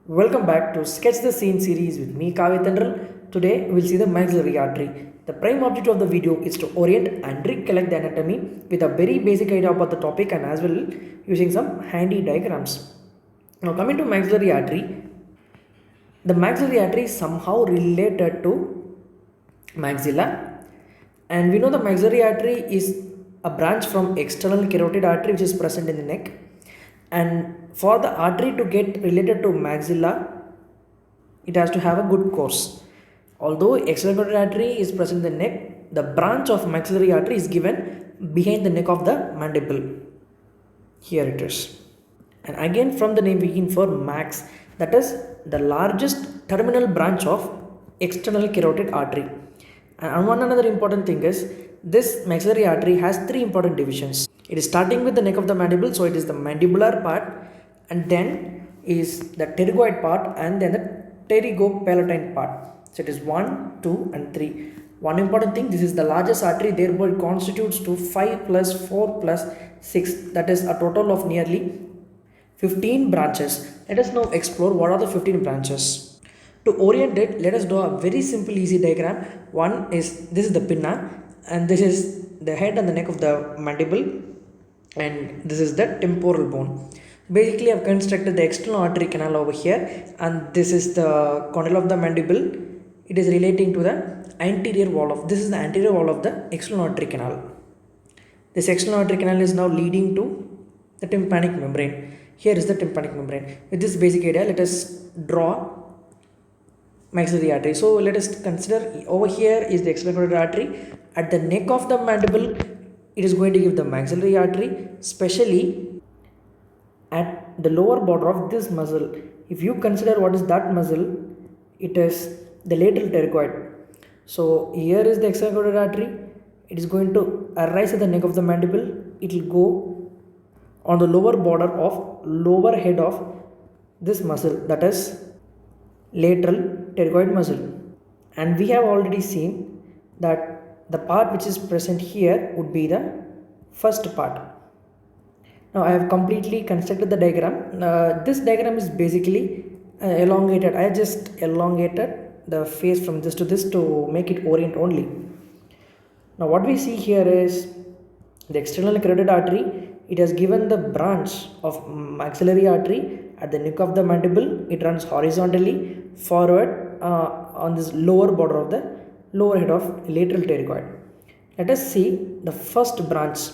Welcome back to Sketch the Scene series with me, Kavya Tendral. Today, we'll see the maxillary artery. The prime object of the video is to orient and recollect the anatomy with a very basic idea about the topic and as well using some handy diagrams. Now, coming to maxillary artery, the maxillary artery is somehow related to maxilla, and we know the maxillary artery is a branch from external carotid artery which is present in the neck, and for the artery to get related to maxilla it has to have a good course. Although external carotid artery is present in the neck, the branch of maxillary artery is given behind the neck of the mandible. Here it is, and again from the name we infer max, that is the largest terminal branch of external carotid artery. And one another important thing is this maxillary artery has three important divisions. It is starting with the neck of the mandible, so it is the mandibular part, and then is the pterygoid part, and then the pterygopalatine part. So it is 1, 2 and 3. One important thing, this is the largest artery, therefore it constitutes to 5 plus 4 plus 6, that is a total of nearly 15 branches. Let us now explore what are the 15 branches. To orient it, let us draw a very simple easy diagram. One is, this is the pinna, and this is the head and the neck of the mandible, and this is the temporal bone. Basically, I have constructed the external artery canal over here, and this is the condyle of the mandible. It is relating to the anterior wall of, this is the anterior wall of the external artery canal. This external artery canal is now leading to the tympanic membrane. Here is the tympanic membrane. With this basic idea, let us draw maxillary artery. So let us consider over here is the external carotid artery. At the neck of the mandible, it is going to give the maxillary artery, especially at the lower border of this muscle. If you consider what is that muscle, it is the lateral pterygoid. So here is the external carotid artery. It is going to arise at the neck of the mandible. It will go on the lower border of lower head of this muscle, that is lateral pterygoid muscle. And we have already seen that the part which is present here would be the first part. Now I have completely constructed the diagram. This diagram is basically elongated. I just elongated the face from this to this to make it orient only. Now what we see here is the external carotid artery. It has given the branch of maxillary artery at the neck of the mandible. It runs horizontally forward on this lower border of the lower head of lateral pterygoid. Let us see the first branch.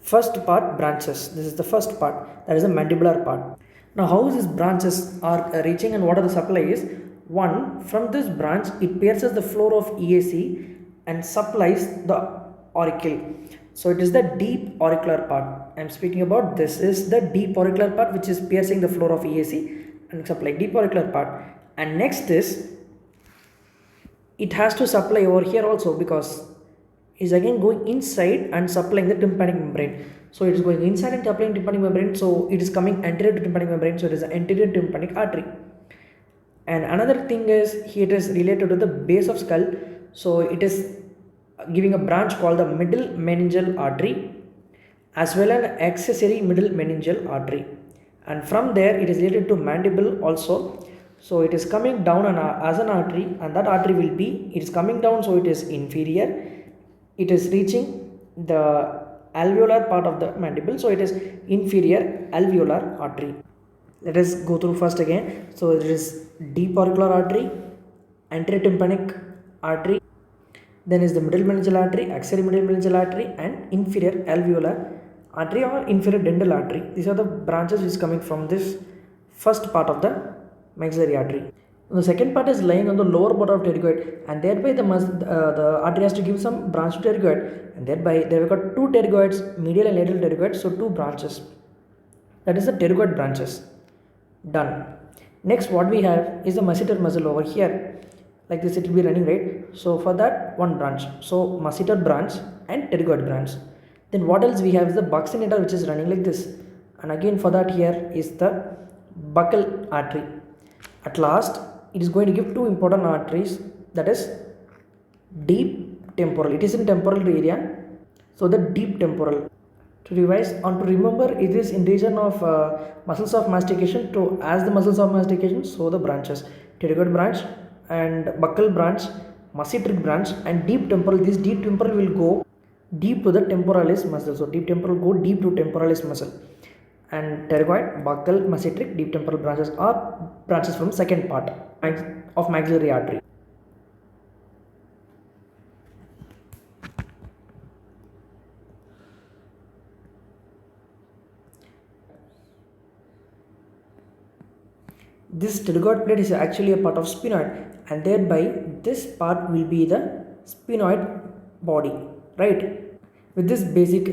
First part branches. This is the first part, that is the mandibular part. Now how these branches are reaching and what are the supplies? One, from this branch it pierces the floor of EAC and supplies the auricle. So it is the deep auricular part. I am speaking about, this is the deep auricular part which is piercing the floor of EAC and supply deep auricular part. And next is, it has to supply over here also, because it is again going inside and supplying the tympanic membrane. So it is going inside and supplying tympanic membrane, so it is coming anterior to tympanic membrane, so it is the anterior tympanic artery. And another thing is, here it is related to the base of skull, so it is giving a branch called the middle meningeal artery as well as accessory middle meningeal artery, and from there it is related to mandible also. So it is coming down as an artery, and that artery will be, it is coming down, so it is inferior. It is reaching the alveolar part of the mandible, so it is inferior alveolar artery. Let us go through first again. So there is deep auricular artery, anterior tympanic artery, then is the middle meningeal artery, accessory middle meningeal artery, and inferior alveolar artery or inferior dental artery. These are the branches which is coming from this first part of the maxillary artery. The second part is lying on the lower border of pterygoid, and thereby the artery has to give some branch to pterygoid, and thereby they have got two pterygoids, medial and lateral pterygoids, so two branches. That is the pterygoid branches. Done. Next what we have is the masseter muscle over here. Like this it will be running, right? So for that one branch, so masseter branch and pterygoid branch. Then what else we have is the buccinator which is running like this, and again for that here is the buccal artery. At last it is going to give two important arteries, that is deep temporal. It is in temporal area, so the deep temporal To revise on to remember, it is in region of muscles of mastication. To as the muscles of mastication, so the branches: pterygoid branch and buccal branch, masseteric branch, and deep temporal. This deep temporal will go deep to the temporalis muscle. So deep temporal go deep to temporalis muscle, and pterygoid, buccal, masseteric, deep temporal branches are branches from second part of maxillary artery. This pterygoid plate is actually a part of sphenoid, and thereby this part will be the sphenoid body, right? With this basic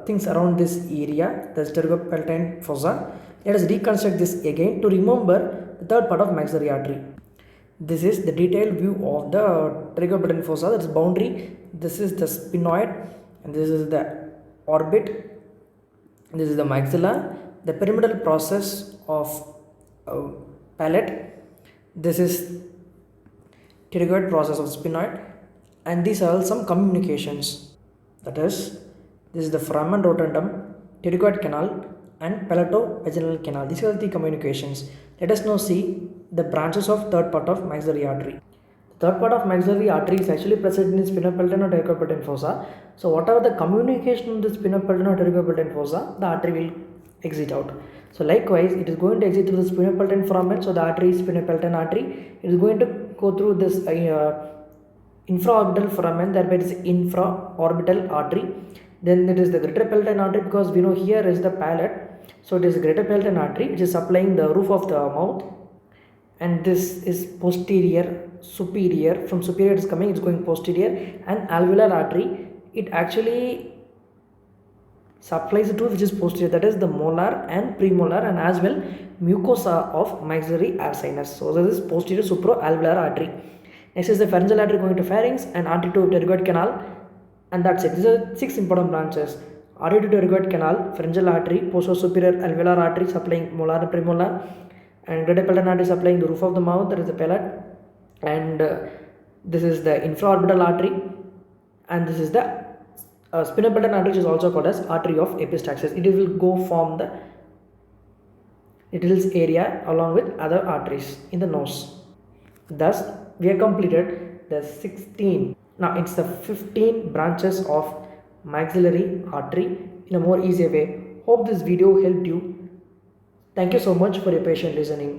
things around this area, the pterygopalatine fossa, let us reconstruct this again to remember the third part of maxillary artery. This is the detailed view of the pterygopalatine fossa, that is boundary. This is the sphenoid, and this is the orbit. This is the maxilla, the pyramidal process of palate. This is pterygoid process of sphenoid, and these are some communications. That is, this is the foramen rotundum, pterygoid canal, and palatovaginal canal. These are the communications. Let us now see the branches of third part of maxillary artery. The third part of maxillary artery is actually present in sphenopalatine or pterygopalatine fossa. So whatever the communication in the sphenopalatine or pterygopalatine fossa, the artery will exit out. So likewise, it is going to exit through the sphenopalatine foramen. So the artery is sphenopalatine artery. It is going to go through this infraorbital foramen, thereby it is infraorbital artery. Then it is the greater palatine artery, because we know here is the palate. So it is greater palatine artery which is supplying the roof of the mouth, and this is posterior, superior. From superior it is coming, it is going posterior. And alveolar artery, it actually supplies the tooth which is posterior, that is the molar and premolar, and as well mucosa of maxillary sinus. So this is posterior supraalveolar artery. Next is the pharyngeal artery going to pharynx, and artery to pterygoid canal, and that's it. These are 6 important branches: artery to pterygoid canal, pharyngeal artery, posterior alveolar artery supplying molar and premolar, and greater palatine artery supplying the roof of the mouth, that is the palate, and this is the infraorbital artery, and this is the sphenopalatine artery, which is also called as artery of epistaxis. It will go from the Little's area along with other arteries in the nose. Thus, we have completed the 16. Now it's the 15 branches of maxillary artery in a more easier way. Hope this video helped you. Thank you so much for your patient listening.